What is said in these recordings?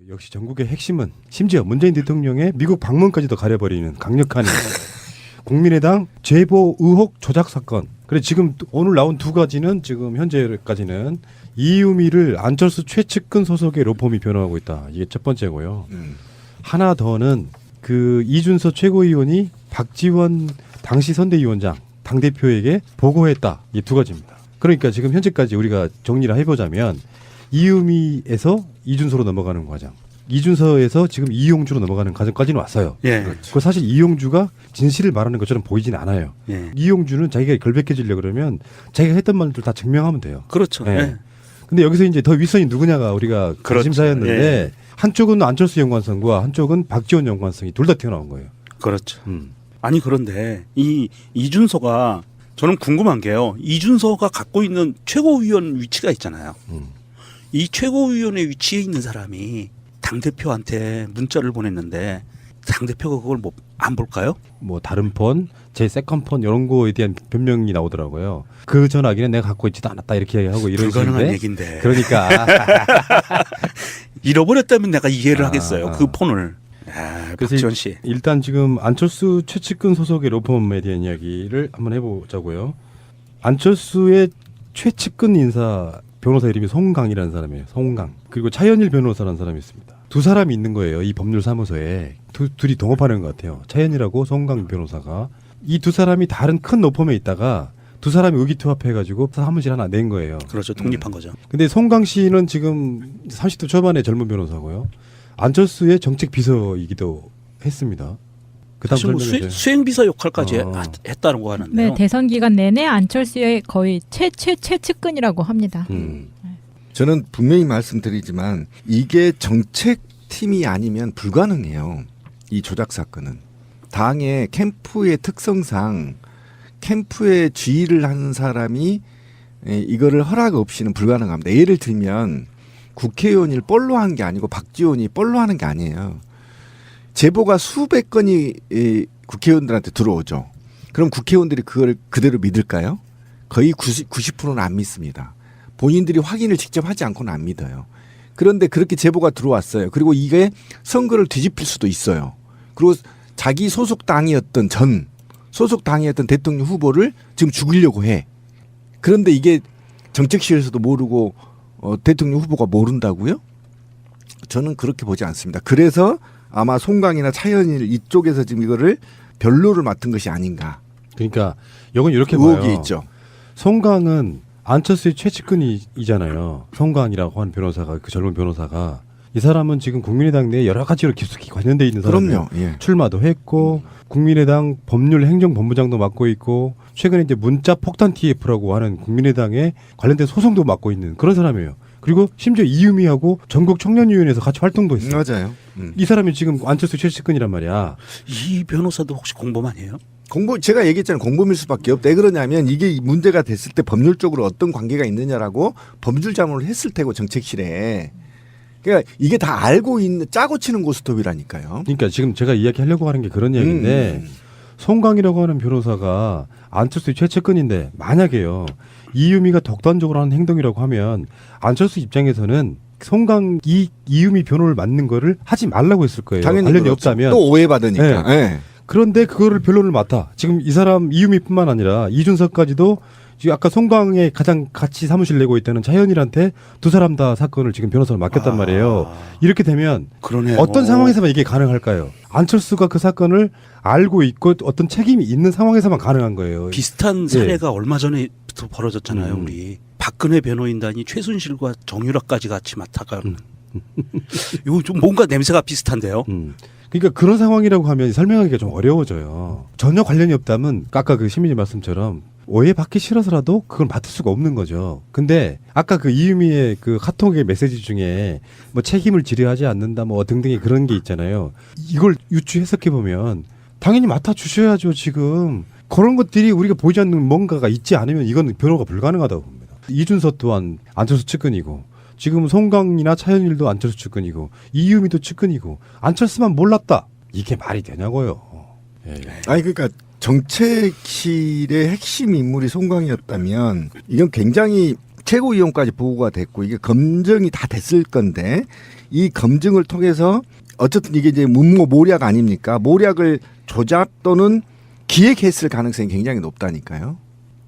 역시 전국의 핵심은 심지어 문재인 대통령의 미국 방문까지도 가려버리는 강력한 국민의당 제보 의혹 조작 사건. 그래 지금 오늘 나온 두 가지는 지금 현재까지는 이유미를 안철수 최측근 소속의 로펌이 변호하고 있다. 이게 첫 번째고요. 하나 더는 그 이준서 최고위원이 박지원 당시 선대위원장 당대표에게 보고했다. 이 두 가지입니다. 그러니까 지금 현재까지 우리가 정리를 해보자면 이유미에서 이준서로 넘어가는 과정, 이준서에서 지금 이용주로 넘어가는 과정까지는 왔어요. 예. 그 사실 이용주가 진실을 말하는 것처럼 보이진 않아요. 예. 이용주는 자기가 결백해지려고 그러면 자기가 했던 말들 다 증명하면 돼요. 그렇죠. 예. 예. 근데 여기서 이제 더 윗선이 누구냐가 우리가 그렇죠. 관심사였는데 예. 한쪽은 안철수 연관성과 한쪽은 박지원 연관성이 둘 다 튀어나온 거예요. 그렇죠. 아니 그런데 이 이준서가 저는 궁금한 게요. 이준서가 갖고 있는 최고위원 위치가 있잖아요. 이 최고위원의 위치에 있는 사람이 당대표한테 문자를 보냈는데 당대표가 그걸 뭐 안 볼까요? 뭐 다른 폰, 제 세컨 폰 이런 거에 대한 변명이 나오더라고요. 그 전화기는 내가 갖고 있지도 않았다 이렇게 하고 이런 불가능한 식인데 얘기인데. 그러니까 잃어버렸다면 내가 이해를 하겠어요. 그 폰을. 그래서 박지원 씨. 일단 지금 안철수 최측근 소속의 로펌에 대한 이야기를 한번 해보자고요. 안철수의 최측근 인사 변호사 이름이 송강이라는 사람이에요. 송강. 그리고 차현일 변호사라는 사람이 있습니다. 두 사람이 있는 거예요. 이 법률사무소에. 둘이 동업하는 것 같아요. 차현일하고 송강 변호사가. 이 두 사람이 다른 큰 로펌에 있다가 두 사람이 의기투합해가지고 사무실 하나 낸 거예요. 그렇죠. 독립한 거죠. 근데 송강 씨는 지금 30대 초반의 젊은 변호사고요. 안철수의 정책 비서이기도 했습니다. 그다음 사실 뭐 수행비서 역할까지 했다는 거 하는데요. 네, 대선 기간 내내 안철수의 거의 최측근이라고 합니다. 저는 분명히 말씀드리지만 이게 정책팀이 아니면 불가능해요. 이 조작 사건은. 당의 캠프의 특성상 캠프에 지휘를 하는 사람이 이거를 허락 없이는 불가능합니다. 예를 들면 국회의원을 뻘로 한 게 아니고 박지원이 뻘로 하는 게 아니에요. 제보가 수백 건이 국회의원들한테 들어오죠. 그럼 국회의원들이 그걸 그대로 믿을까요? 거의 90%는 안 믿습니다. 본인들이 확인을 직접 하지 않고는 안 믿어요. 그런데 그렇게 제보가 들어왔어요. 그리고 이게 선거를 뒤집힐 수도 있어요. 그리고 자기 소속 당이었던 대통령 후보를 지금 죽이려고 해. 그런데 이게 정책실에서도 모르고 대통령 후보가 모른다고요? 저는 그렇게 보지 않습니다. 그래서 아마 송강이나 차현일 이쪽에서 지금 이거를 변로를 맡은 것이 아닌가. 그러니까 이건 이렇게 의혹이 봐요. 있죠. 송강은 안철수의 최측근이잖아요. 송강이라고 하는 변호사가 그 젊은 변호사가 이 사람은 지금 국민의당 내에 여러 가지로 깊숙이 관련돼 있는 사람이에요. 그럼요. 예. 출마도 했고 국민의당 법률행정본부장도 맡고 있고 최근에 이제 문자 폭탄 TF라고 하는 국민의당에 관련된 소송도 맡고 있는 그런 사람이에요. 그리고 심지어 이유미하고 전국 청년위원회에서 같이 활동도 했어요. 맞아요. 이 사람이 지금 안철수 최측근이란 말이야. 이 변호사도 혹시 공범아니에요? 제가 얘기했잖아요. 공범일 수밖에 없다. 왜 그러냐면 이게 문제가 됐을 때 법률적으로 어떤 관계가 있느냐라고 법률 자문을 했을 테고 정책실에. 그러니까 이게 다 알고 있는 짜고 치는 고스톱이라니까요. 그러니까 지금 제가 이야기하려고 하는 게 그런 얘기인데 송강이라고 하는 변호사가 안철수의 최측근인데 만약에요. 이유미가 독단적으로 하는 행동이라고 하면 안철수 입장에서는 송강이 이유미 변호를 맡는 거를 하지 말라고 했을 거예요. 당연히 관련이 그렇죠. 없다면. 또 오해받으니까. 네. 네. 그런데 그거를 변론을 맡아. 지금 이 사람 이유미뿐만 아니라 이준석까지도 지금 아까 송강에 가장 같이 사무실 내고 있다는 차현일한테 두 사람 다 사건을 지금 변호사로 맡겼단 말이에요. 이렇게 되면 그러네요. 어떤 상황에서만 이게 가능할까요? 안철수가 그 사건을 알고 있고 어떤 책임이 있는 상황에서만 가능한 거예요. 비슷한 사례가 얼마 전에부터 벌어졌잖아요. 우리 박근혜 변호인단이 최순실과 정유라까지 같이 맡아가는. 이거 좀 뭔가 냄새가 비슷한데요. 그러니까 그런 상황이라고 하면 설명하기가 좀 어려워져요. 전혀 관련이 없다면 아까 그 시민님 말씀처럼 오해받기 싫어서라도 그걸 맡을 수가 없는 거죠. 근데 아까 그 이유미의 그 카톡의 메시지 중에 뭐 책임을 지려하지 않는다 뭐 등등의 그런 게 있잖아요. 이걸 유추 해석해 보면 당연히 맡아 주셔야죠. 지금 그런 것들이 우리가 보이지 않는 뭔가가 있지 않으면 이건 변호가 불가능하다고 봅니다. 이준서 또한 안철수 측근이고 지금 송강이나 차현일도 안철수 측근이고 이유미도 측근이고 안철수만 몰랐다. 이게 말이 되냐고요. 예. 아니 그러니까 정책실의 핵심 인물이 송강이었다면 이건 굉장히 최고위원까지 보고가 됐고 이게 검증이 다 됐을 건데 이 검증을 통해서 어쨌든 이게 이제 문모 모략 아닙니까? 모략을 조작 또는 기획했을 가능성이 굉장히 높다니까요.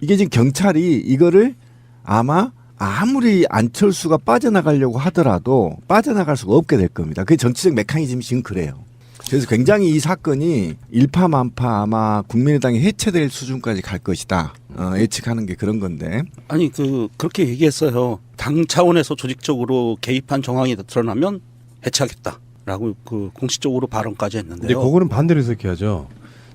이게 지금 경찰이 이거를 아마 아무리 안철수가 빠져나가려고 하더라도 빠져나갈 수가 없게 될 겁니다. 그게 정치적 메커니즘이 지금 그래요. 그래서 굉장히 이 사건이 일파만파 아마 국민의당이 해체될 수준까지 갈 것이다. 예측하는 게 그런 건데. 아니 그렇게 얘기했어요. 당 차원에서 조직적으로 개입한 정황이 드러나면 해체하겠다라고 그 공식적으로 발언까지 근데 했는데요. 그거는 반대로 해석해야죠.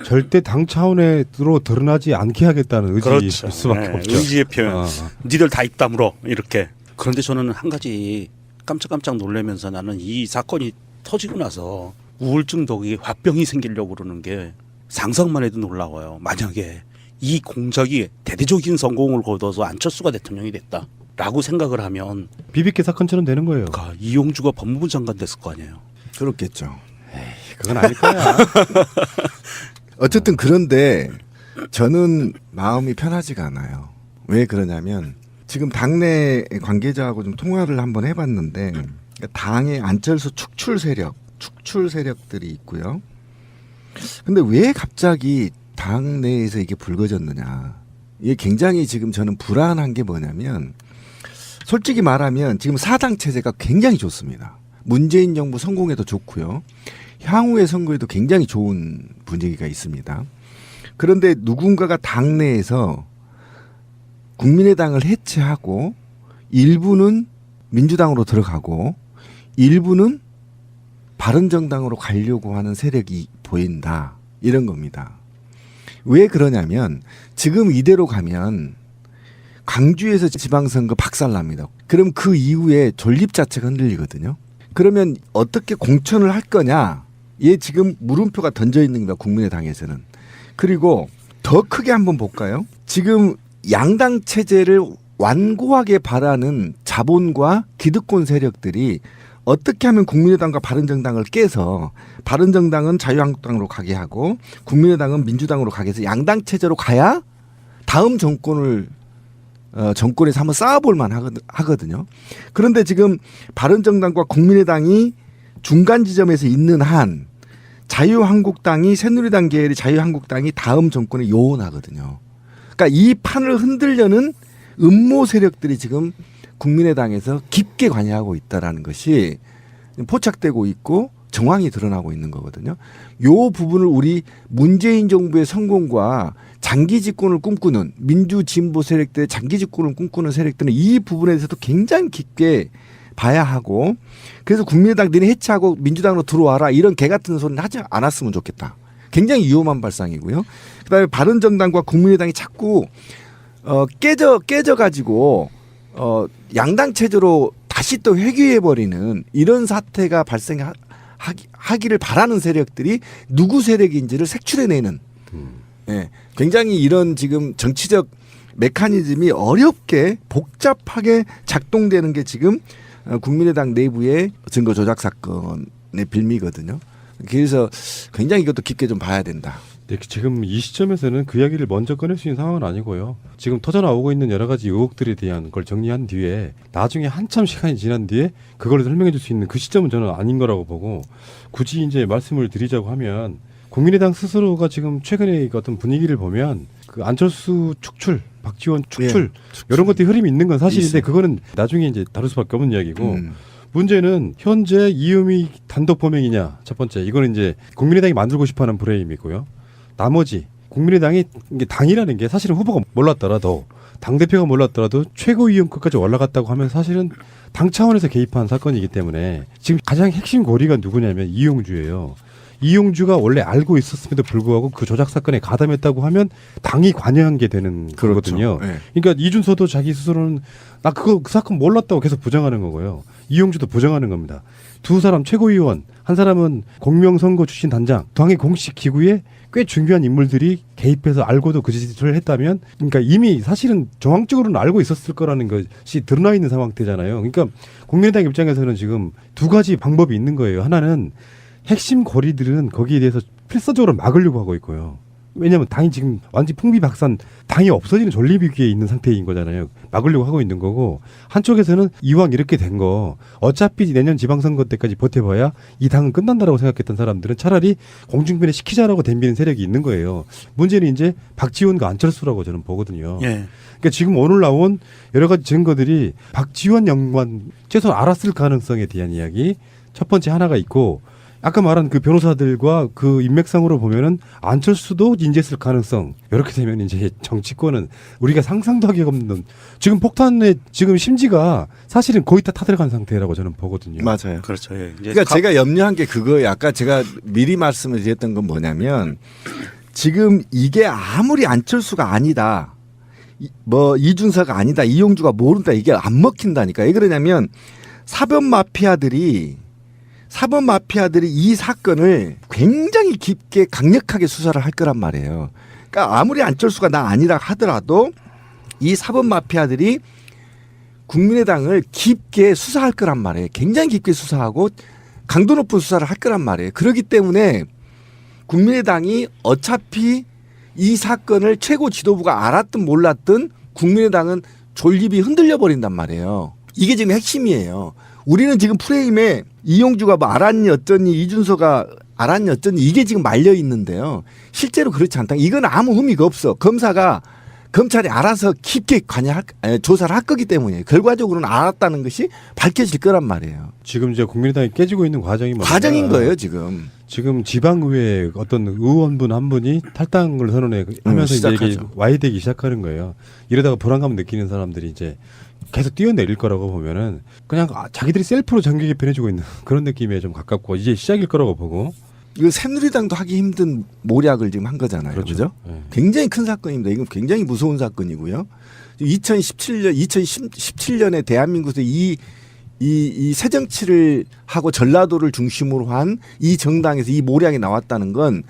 절대 당 차원으로 드러나지 않게 하겠다는 의지일 그렇죠. 수밖에 네, 없죠. 의지의 표현. 어. 니들 다 입 다물어 이렇게. 그런데 저는 한 가지 깜짝깜짝 놀라면서 나는 이 사건이 터지고 나서 우울증 덕이 화병이 생기려고 그러는 게 상상만 해도 놀라워요. 만약에 이 공작이 대대적인 성공을 거둬서 안철수가 대통령이 됐다라고 생각을 하면 비비케 사건처럼 되는 거예요. 이용주가 법무부 장관 됐을 거 아니에요. 그렇겠죠. 그건 아닐 거야. 어쨌든 그런데 저는 마음이 편하지가 않아요. 왜 그러냐면 지금 당내 관계자하고 좀 통화를 한번 해봤는데 당의 안철수 축출 세력들이 있고요. 근데 왜 갑자기 당 내에서 이게 불거졌느냐. 이게 굉장히 지금 저는 불안한 게 뭐냐면 솔직히 말하면 지금 사당 체제가 굉장히 좋습니다. 문재인 정부 성공에도 좋고요. 향후의 선거에도 굉장히 좋은 분위기가 있습니다. 그런데 누군가가 당내에서 국민의당을 해체하고 일부는 민주당으로 들어가고 일부는 바른정당으로 가려고 하는 세력이 보인다. 이런 겁니다. 왜 그러냐면 지금 이대로 가면 광주에서 지방선거 박살납니다. 그럼 그 이후에 존립 자체가 흔들리거든요. 그러면 어떻게 공천을 할 거냐? 얘 지금 물음표가 던져 있는 겁니다. 국민의당에서는. 그리고 더 크게 한번 볼까요? 지금 양당 체제를 완고하게 바라는 자본과 기득권 세력들이 어떻게 하면 국민의당과 바른정당을 깨서 바른정당은 자유한국당으로 가게 하고 국민의당은 민주당으로 가게 해서 양당 체제로 가야 다음 정권에서 한번 쌓아볼 만 하거든요. 그런데 지금 바른정당과 국민의당이 중간 지점에서 있는 한 자유한국당이 새누리당 계열의 자유한국당이 다음 정권에 요원하거든요. 그러니까 이 판을 흔들려는 음모 세력들이 지금 국민의당에서 깊게 관여하고 있다라는 것이 포착되고 있고 정황이 드러나고 있는 거거든요. 요 부분을 우리 문재인 정부의 성공과 장기 집권을 꿈꾸는 민주 진보 세력들의 장기 집권을 꿈꾸는 세력들은 이 부분에 대해서도 굉장히 깊게 봐야 하고 그래서 국민의당 너네 해체하고 민주당으로 들어와라 이런 개 같은 소리는 하지 않았으면 좋겠다. 굉장히 위험한 발상이고요. 그다음에 바른정당과 국민의당이 자꾸 깨져 가지고 양당 체제로 다시 또 회귀해 버리는 이런 사태가 발생하기를 바라는 세력들이 누구 세력인지를 색출해내는 굉장히 이런 지금 정치적 메커니즘이 어렵게 복잡하게 작동되는 게 지금 국민의당 내부의 증거 조작 사건의 빌미거든요. 그래서 굉장히 이것도 깊게 좀 봐야 된다. 네, 지금 이 시점에서는 그 이야기를 먼저 꺼낼 수 있는 상황은 아니고요. 지금 터져나오고 있는 여러 가지 의혹들에 대한 걸 정리한 뒤에 나중에 한참 시간이 지난 뒤에 그걸 설명해 줄 수 있는 그 시점은 저는 아닌 거라고 보고 굳이 이제 말씀을 드리자고 하면 국민의당 스스로가 지금 최근에 어떤 분위기를 보면 그 안철수 축출, 박지원 축출 이런 것들이 흐름이 있는 건 사실인데 있어요. 그거는 나중에 이제 다룰 수밖에 없는 이야기고 문제는 현재 이음이 단독 범행이냐 첫 번째 이거는 이제 국민의당이 만들고 싶어하는 프레임이고요. 나머지 국민의당이 이게 당이라는 게 사실은 후보가 몰랐더라도 당대표가 몰랐더라도 최고위원급까지 올라갔다고 하면 사실은 당 차원에서 개입한 사건이기 때문에 지금 가장 핵심 고리가 누구냐면 이용주예요. 이용주가 원래 알고 있었음에도 불구하고 그 조작 사건에 가담했다고 하면 당이 관여한 게 되는 거거든요. 네. 그러니까 이준서도 자기 스스로는 나 그 사건 몰랐다고 계속 부정하는 거고요. 이용주도 부정하는 겁니다. 두 사람 최고위원, 한 사람은 공명선거 출신 단장, 당의 공식 기구에 꽤 중요한 인물들이 개입해서 알고도 그 짓을 했다면 그러니까 이미 사실은 정황적으로는 알고 있었을 거라는 것이 드러나 있는 상황대잖아요. 그러니까 국민의당 입장에서는 지금 두 가지 방법이 있는 거예요. 하나는 핵심 고리들은 거기에 대해서 필사적으로 막으려고 하고 있고요. 왜냐하면 당이 지금 완전 풍비박산, 당이 없어지는 존립위기에 있는 상태인 거잖아요. 막으려고 하고 있는 거고, 한쪽에서는 이왕 이렇게 된 거 어차피 내년 지방선거 때까지 버텨봐야 이 당은 끝난다라고 생각했던 사람들은 차라리 공중변에 시키자라고 덤비는 세력이 있는 거예요. 문제는 이제 박지원과 안철수라고 저는 보거든요. 예. 그러니까 지금 오늘 나온 여러 가지 증거들이 박지원 연관 최소한 알았을 가능성에 대한 이야기 첫 번째 하나가 있고, 아까 말한 그 변호사들과 그 인맥상으로 보면은 안철수도 인지했을 가능성. 이렇게 되면 이제 정치권은 우리가 상상도 하기 없는, 지금 폭탄의 지금 심지가 사실은 거의 다 타들어간 상태라고 저는 보거든요. 맞아요. 그렇죠. 예. 이제 그러니까 제가 염려한 게 그거예요. 아까 제가 미리 말씀을 드렸던 건 뭐냐면, 지금 이게 아무리 안철수가 아니다, 뭐 이준서가 아니다, 이용주가 모른다, 이게 안 먹힌다니까. 왜 그러냐면 사법 마피아들이 이 사건을 굉장히 깊게 강력하게 수사를 할 거란 말이에요. 그러니까 아무리 안철수가 나 아니라 하더라도 이 사법 마피아들이 국민의당을 깊게 수사할 거란 말이에요. 굉장히 깊게 수사하고 강도 높은 수사를 할 거란 말이에요. 그렇기 때문에 국민의당이 어차피 이 사건을 최고 지도부가 알았든 몰랐든 국민의당은 존립이 흔들려 버린단 말이에요. 이게 지금 핵심이에요. 우리는 지금 프레임에 이용주가 뭐 알았니 어쩌니, 이준서가 알았니 어쩌니, 이게 지금 말려 있는데요. 실제로 그렇지 않다. 이건 아무 의미가 없어. 검찰이 알아서 깊게 조사를 할 거기 때문에 결과적으로는 알았다는 것이 밝혀질 거란 말이에요. 지금 이제 국민의당이 깨지고 있는 과정이 뭐냐? 과정인 거예요, 지금. 지금 지방의회 어떤 의원분 한 분이 탈당을 선언하면서 이제 이게 와해되기 시작하는 거예요. 이러다가 불안감 느끼는 사람들이 이제 계속 뛰어내릴 거라고 보면은 그냥 자기들이 셀프로 정계 개편해주고 있는 그런 느낌에 좀 가깝고, 이제 시작일 거라고 보고. 이거 새누리당도 하기 힘든 모략을 지금 한 거잖아요. 그렇죠? 네. 굉장히 큰 사건입니다. 이건 굉장히 무서운 사건이고요. 2017년에 대한민국에서 이 새정치를 하고 전라도를 중심으로 한 이 정당에서 이 모략이 나왔다는 건,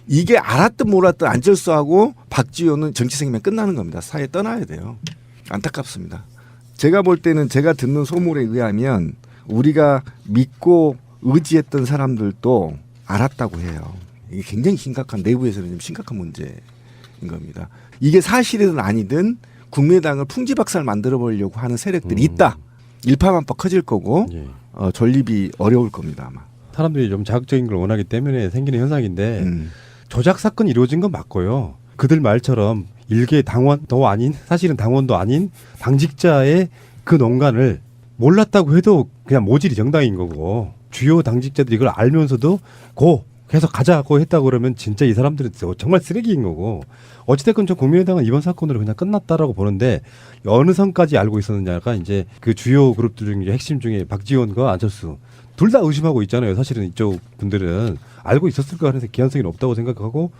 이게 알았든 몰랐든 안철수하고 박지원은 정치 생명 끝나는 겁니다. 사회 떠나야 돼요. 안타깝습니다. 제가 볼 때는, 제가 듣는 소문에 의하면 우리가 믿고 의지했던 사람들도 알았다고 해요. 이게 굉장히 심각한, 내부에서는 좀 심각한 문제인 겁니다. 이게 사실이든 아니든 국민의당을 풍지박살 만들어 보려고 하는 세력들이 있다. 일파만파 커질 거고, 예. 존립이 어려울 겁니다, 아마. 사람들이 좀 자극적인 걸 원하기 때문에 생기는 현상인데, 조작 사건이 이루어진 건 맞고요. 그들 말처럼 일개 당원도 아닌, 사실은 당원도 아닌 당직자의 그 농간을 몰랐다고 해도 그냥 모질이 정당인 거고, 주요 당직자들이 이걸 알면서도 계속 가자고 했다고 그러면 진짜 이 사람들은 정말 쓰레기인 거고, 어찌됐건 저 국민의당은 이번 사건으로 그냥 끝났다라고 보는데, 어느 선까지 알고 있었느냐가 이제 그 주요 그룹들 중에 핵심 중에 박지원과 안철수 둘 다 의심하고 있잖아요. 사실은 이쪽 분들은 알고 있었을 거 하는 개연성이 없다고 생각하고,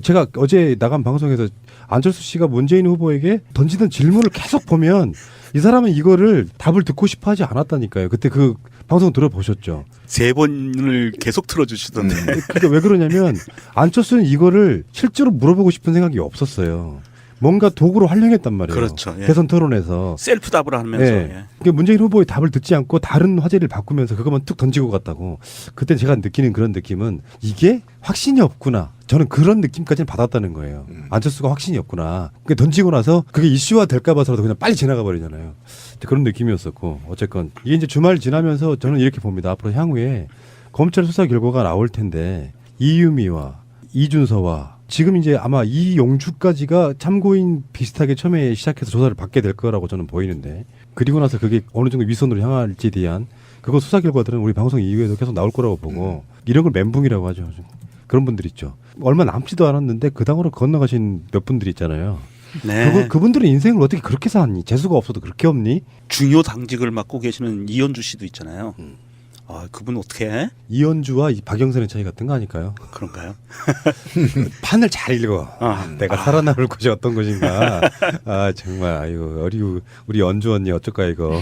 제가 어제 나간 방송에서 안철수 씨가 문재인 후보에게 던지던 질문을 계속 보면 이 사람은 이거를 답을 듣고 싶어 하지 않았다니까요. 그때 그 방송 들어보셨죠? 3번을 계속 틀어주시던데. 그러니까 왜 그러냐면 안철수는 이거를 실제로 물어보고 싶은 생각이 없었어요. 뭔가 도구로 활용했단 말이에요. 그렇죠. 예. 대선 토론에서. 셀프 답을 하면서. 예. 예. 그러니까 문재인 후보의 답을 듣지 않고 다른 화제를 바꾸면서 그것만 툭 던지고 갔다고. 그때 제가 느끼는 그런 느낌은 이게 확신이 없구나. 저는 그런 느낌까지는 받았다는 거예요. 안철수가 확신이 없구나. 그러니까 던지고 나서 그게 이슈화 될까 봐서라도 그냥 빨리 지나가 버리잖아요. 그런 느낌이었었고, 어쨌건 이게 이제 주말 지나면서 저는 이렇게 봅니다. 앞으로 향후에 검찰 수사 결과가 나올 텐데 이유미와 이준서와 지금 이제 아마 이용주까지가 참고인 비슷하게 처음에 시작해서 조사를 받게 될 거라고 저는 보이는데, 그리고 나서 그게 어느 정도 윗선으로 향할지에 대한 그거 수사 결과들은 우리 방송 이후에도 계속 나올 거라고 보고, 이런 걸 멘붕이라고 하죠. 그런 분들 있죠. 얼마 남지도 않았는데 그 당으로 건너가신 몇 분들 있잖아요. 네. 그분들은 인생을 어떻게 그렇게 살았니? 재수가 없어도 그렇게 없니? 중요 당직을 맡고 계시는 이현주 씨도 있잖아요. 아, 그분 어떻게 해? 이현주와 이 박영선의 차이 같은 거 아닐까요? 그런가요? 판을 잘 읽어. 내가 살아남을 곳이 어떤 곳인가. 아, 정말 아이고 우리 연주 언니 어쩔까 이거.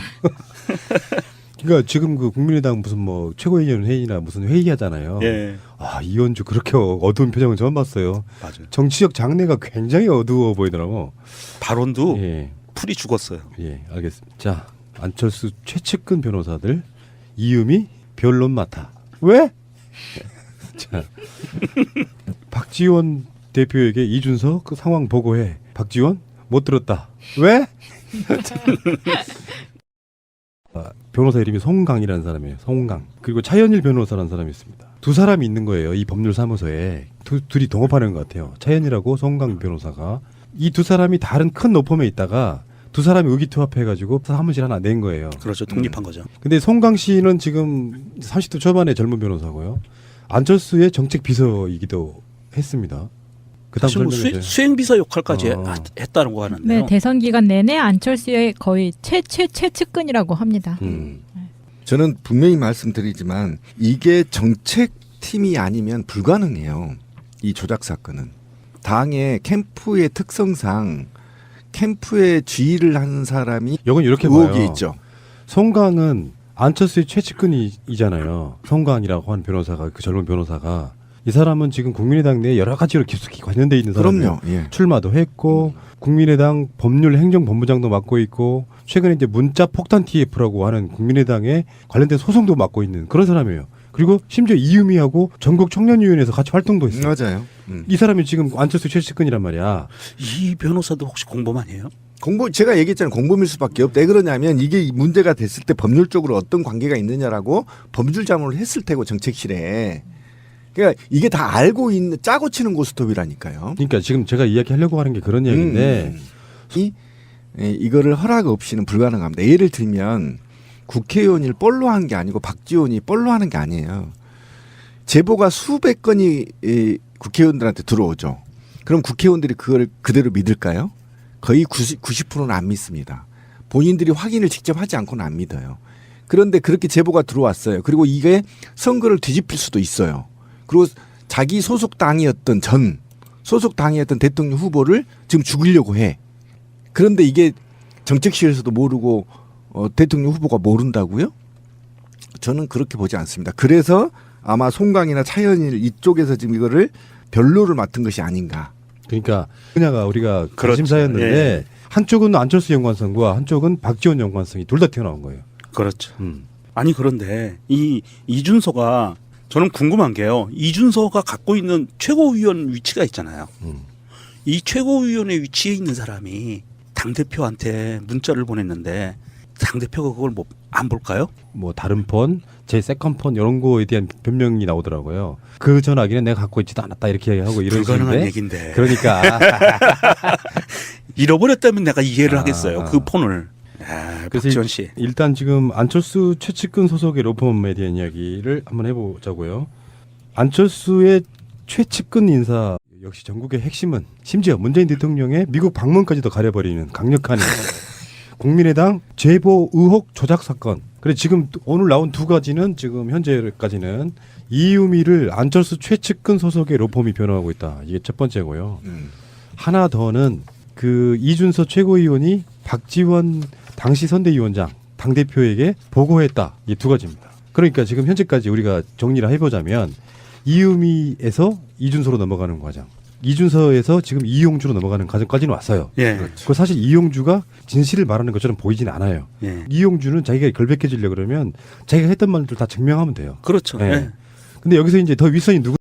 그러니까 지금 그 국민의당 무슨 뭐 최고위원 회의나 무슨 회의하잖아요. 예. 아, 이현주 그렇게 어두운 표정은 처음 봤어요. 맞아요. 정치적 장래가 굉장히 어두워 보이더라고. 발언도 예. 풀이 죽었어요. 예, 알겠습니다. 자, 안철수 최측근 변호사들 이음이 변론 맡아. 왜? 자, 박지원 대표에게 이준석 그 상황 보고해. 박지원 못 들었다. 왜? 변호사 이름이 송강이라는 사람이에요. 송강. 그리고 차현일 변호사라는 사람이 있습니다. 두 사람이 있는 거예요. 이 법률사무소에. 둘이 동업하는 것 같아요. 차현일하고 송강 변호사가. 이 두 사람이 다른 큰 로펌에 있다가 두 사람이 의기투합해가지고 사무실 하나 낸 거예요. 그렇죠. 독립한 거죠. 근데 송강 씨는 지금 30대 초반의 젊은 변호사고요. 안철수의 정책 비서이기도 했습니다. 그다음 사실 뭐 설명해 주세요. 수행비서 역할까지 어. 했다는 거 하는데요. 네, 대선 기간 내내 안철수의 거의 최측근이라고 합니다. 저는 분명히 말씀드리지만 이게 정책팀이 아니면 불가능해요. 이 조작 사건은. 당의 캠프의 특성상 캠프에 지휘를 하는 사람이 이건 이렇게 의혹이 봐요. 있죠. 송강은 안철수의 최측근이잖아요. 송강이라고 하는 변호사가 그 젊은 변호사가 이 사람은 지금 국민의당 내에 여러 가지로 깊숙이 관련돼 있는 사람이에요. 그럼요. 예. 출마도 했고 국민의당 법률 행정본부장도 맡고 있고 최근에 이제 문자 폭탄 TF라고 하는 국민의당에 관련된 소송도 맡고 있는 그런 사람이에요. 그리고 심지어 이유미하고 전국 청년위원회에서 같이 활동도 했어요. 맞아요. 이 사람이 지금 안철수 최측근이란 말이야. 이 변호사도 혹시 공범아니에요? 제가 얘기했잖아요. 공범일 수밖에 없다. 왜 그러냐면 이게 문제가 됐을 때 법률적으로 어떤 관계가 있느냐라고 법률 자문을 했을 테고 정책실에. 그러니까 이게 다 알고 있는 짜고 치는 고스톱이라니까요. 그러니까 지금 제가 이야기하려고 하는 게 그런 얘기인데 이거를 허락 없이는 불가능합니다. 예를 들면 국회의원을 뻘로 한 게 아니고 박지원이 뻘로 하는 게 아니에요. 제보가 수백 건이 국회의원들한테 들어오죠. 그럼 국회의원들이 그걸 그대로 믿을까요? 거의 90%는 안 믿습니다. 본인들이 확인을 직접 하지 않고는 안 믿어요. 그런데 그렇게 제보가 들어왔어요. 그리고 이게 선거를 뒤집힐 수도 있어요. 그리고 자기 소속 당이었던 대통령 후보를 지금 죽이려고 해. 그런데 이게 정책실에서도 모르고 대통령 후보가 모른다고요? 저는 그렇게 보지 않습니다. 그래서 아마 송강이나 차현일 이쪽에서 지금 이거를 변로를 맡은 것이 아닌가. 그러니까 그냐가 우리가 그렇죠. 관심사였는데 예. 한쪽은 안철수 연관성과 한쪽은 박지원 연관성이 둘 다 튀어나온 거예요. 그렇죠. 아니 그런데 이 이준서가 저는 궁금한 게요. 이준서가 갖고 있는 최고위원 위치가 있잖아요. 이 최고위원의 위치에 있는 사람이 당대표한테 문자를 보냈는데 당대표가 그걸 뭐 안 볼까요? 뭐 다른 폰, 제 세컨 폰 이런 거에 대한 변명이 나오더라고요. 그 전화기는 내가 갖고 있지도 않았다 이렇게 하고 이런 불가능한 식인데. 얘기인데. 그러니까 잃어버렸다면 내가 이해를 아. 하겠어요. 그 폰을. 그래서 박지원 씨. 일단 지금 안철수 최측근 소속의 로펌에 대한 이야기를 한번 해보자고요. 안철수의 최측근 인사 역시 전국의 핵심은 심지어 문재인 대통령의 미국 방문까지도 가려버리는 강력한 국민의당 제보 의혹 조작 사건. 그래 지금 오늘 나온 두 가지는 지금 현재까지는 이유미를 안철수 최측근 소속의 로펌이 변호하고 있다. 이게 첫 번째고요. 하나 더는 그 이준서 최고위원이 박지원 당시 선대위원장 당대표에게 보고했다. 이 두 가지입니다. 그러니까 지금 현재까지 우리가 정리를 해보자면 이유미에서 이준서로 넘어가는 과정, 이준서에서 지금 이용주로 넘어가는 과정까지는 왔어요. 예. 그 사실 이용주가 진실을 말하는 것처럼 보이지는 않아요. 예. 이용주는 자기가 결백해지려 그러면 자기가 했던 말들 다 증명하면 돼요. 그렇죠. 네. 예. 근데 여기서 이제 더 윗선이 누구?